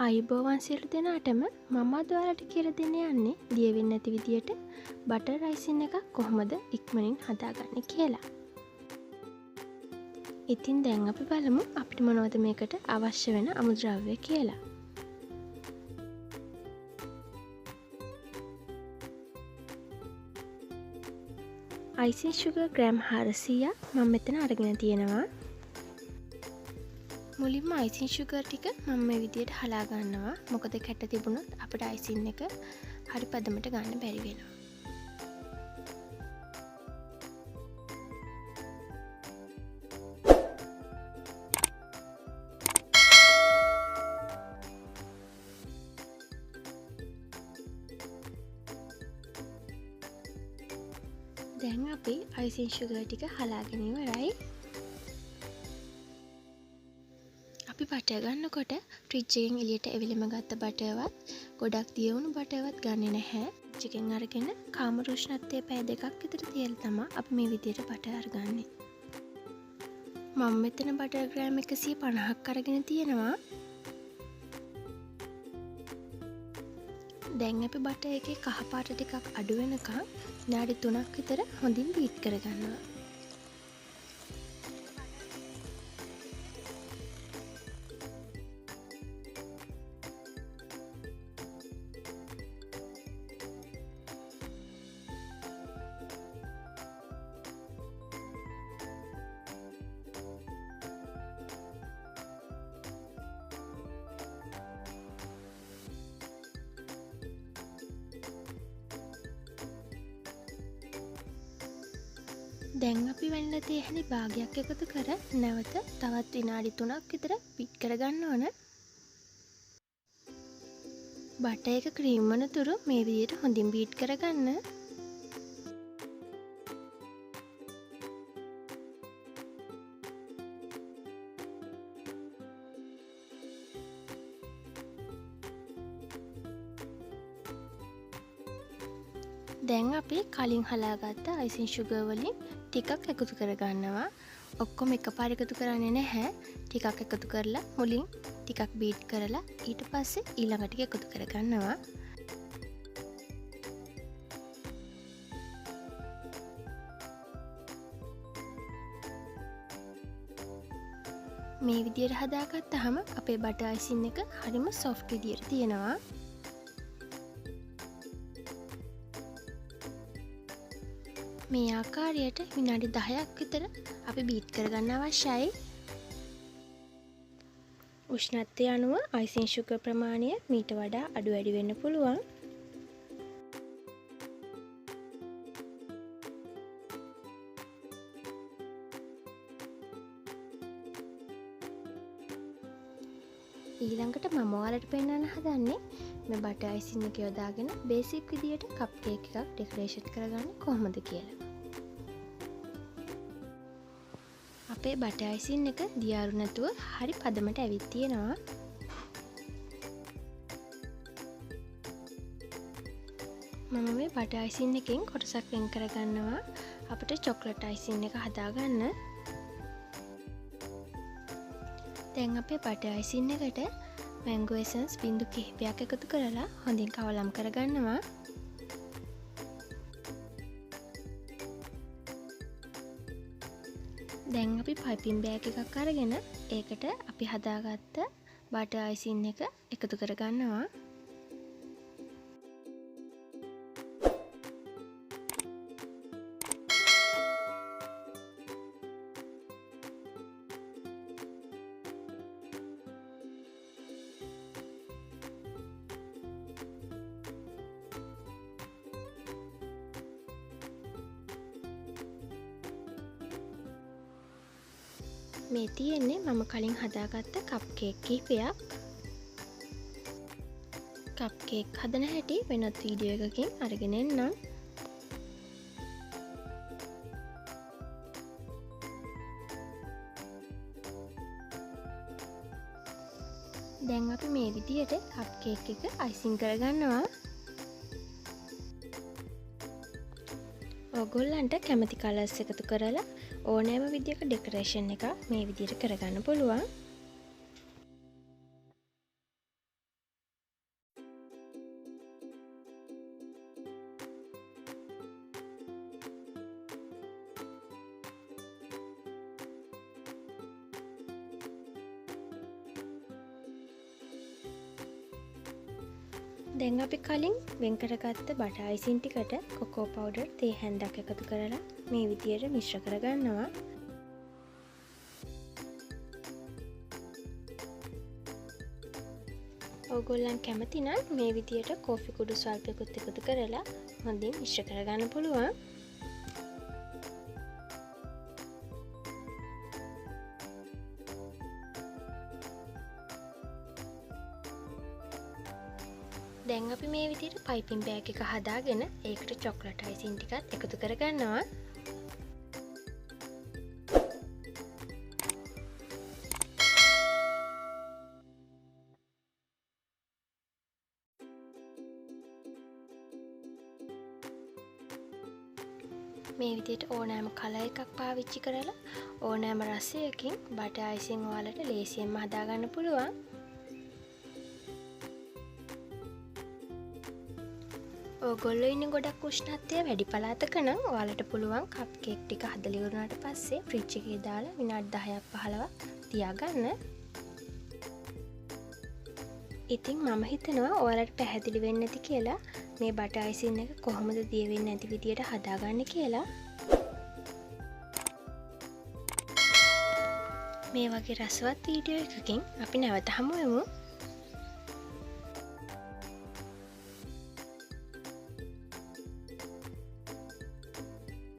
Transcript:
අයිබෝවන් සියලු දෙනාටම මම අද ඔයාලට කියලා දෙන්න යන්නේ දිය වෙන්නේ නැති විදියට බටර් අයිසින් එකක් කොහොමද ඉක්මනින් හදාගන්නේ කියලා. ඉතින් දැන් අපි බලමු අපිට මොනවද මේකට අවශ්‍ය වෙන අමුද්‍රව්‍ය කියලා. icing sugar ග්‍රෑම් 400ක් මම මෙතන අරගෙන තියෙනවා. මුලින්ම icing sugar ටික මම මේ විදියට හලා ගන්නවා. මොකද කැට තිබුණොත් අපිට icing එක හරි පදමට ගන්න බැරි වෙනවා. දැන් අපි icing sugar ටික හලාගෙන ඉවරයි. අපි බටර් ගන්නකොට ෆ්‍රිජ් එකෙන් එළියට එවිලෙම ගත්ත බටර්වත් ගොඩක් දිය වුණු බටර්වත් ගන්නෙ නැහැ. ෆ්‍රිජ් එකෙන් අරගෙන කාමර උෂ්ණත්වයේ පැය 2ක් විතර තියලා තමයි අපි මේ විදියට බටර් අරගන්නේ. මම මෙතන බටර් ග්‍රෑම් 150ක් අරගෙන තියෙනවා. දැන් අපි බටර් එකේ කහ පාට ටිකක් අඩු වෙනකන් විනාඩි 3ක් විතර හොඳින් බීට් කරගන්නවා. දැන් අපි වෙන්න තියෙන්නේ භාගයක් එකතු කර නැවත තවත් විනාඩි 3ක් විතර බීට් කරගන්න ඕන. බටර් එක ක්‍රීම් වන තුරු මේ විදිහට හොඳින් බීට් කරගන්න. දැන් අපි කලින් හලාගත්ත icing sugar වලින් ටිකක් එකතු කරගන්නවා. ඔක්කොම එකපාර එකතු කරන්නේ නැහැ. ටිකක් එකතු කරලා මුලින් ටිකක් බීට් කරලා ඊට පස්සේ ඊළඟ ටික එකතු කරගන්නවා. මේ විදියට හදාගත්තාම අපේ බටර් අයිසින් එක හරිම සොෆ්ට් විදියට තියෙනවා. මේ ආකාරයට විනාඩි 10ක් විතර අපි බීට් කරගන්න අවශ්‍යයි. උෂ්ණත්වය අනුව icing sugar ප්‍රමාණය මීට වඩා අඩු වැඩි වෙන්න පුළුවන්. ඊළඟට මම ඔයාලට පෙන්වන්න හදන්නේ මේ බටර් අයිසින් එක යොදාගෙන බේසික් විදියට කප් කේක් එකක් ඩෙකොරේෂන් කරගන්නේ කොහොමද කියලා. අපේ බටර් අයිසින් එක දියාරු නැතුව හරි පදමට ඇවිත් තියෙනවා. මම මේ බටර් අයිසින් එකෙන් කොටසක් වෙන් කරගන්නවා අපිට චොක්ලට් අයිසින් එක හදාගන්න. දැන් අපේ බටර් අයිසින් එකට මැංගෝ එසන්ස් බින්දු කිහිපයක් එකතු කරලා හොඳින් කවලම් කරගන්නවා. දැන් අපි පයිපින් බෑග් එකක් අරගෙන ඒකට අපි හදාගත්ත බටර් අයිසින් එක එකතු කරගන්නවා. මේ තියෙන්නේ මම කලින් හදාගත්ත කප් කේක් කිහිපයක්. කප් කේක් හදන හැටි වෙනත් වීඩියෝ එකකින් අරගෙන එන්නම්. දැන් අපි මේ විදියට කප් කේක් එක අයිසින් කරගන්නවා. ඔයගොල්ලන්ට කැමති කලර්ස් එකතු කරලා ඕනෑම විදියක ඩෙකොරේෂන් එක මේ විදියට කරගන්න පුළුවන්. දැන් අපි කලින් වෙන් කරගත්ත බටර් අයිසින් ටිකට කොකෝ පවුඩර් තේ හැන්දක් එකතු කරලා මේ විදියට මිශ්‍ර කරගන්නවා. ඔයගොල්ලන් කැමති නම් මේ විදියට කෝෆි කුඩු ස්වල්පයකුත් එකතු කරලා හොඳින් මිශ්‍ර කරගන්න පුළුවන්. දැන් අපි මේ විදිහට පයිපින් බෑග් එක හදාගෙන ඒකට චොක්ලට් අයිසින් ටිකත් එකතු කරගන්නවා. මේ විදිහට ඕනෑම කලර් එකක් පාවිච්චි කරලා ඕනෑම රසයකින් බටර් අයිසින් ඔයාලට ලේසියෙන්ම හදාගන්න පුළුවන්. ඔයගොල්ලෝ ඉන්නේ ගොඩක් උෂ්ණත්වය වැඩි පළාතක නම් ඔයාලට පුළුවන් කප් කේක් ටික හදලා ඉවරනාට පස්සේ ෆ්‍රිජ් එකේ දාලා විනාඩි 10ක් 15ක් තියාගන්න. ඉතින් මම හිතනවා ඔයාලට පැහැදිලි වෙන්නේ නැති කියලා මේ බටර් අයිසින් එක කොහොමද දිය වෙන්නේ නැති විදියට හදාගන්නේ කියලා. මේ වගේ රසවත් වීඩියෝ එකකින් අපි නැවත හමු වෙමු.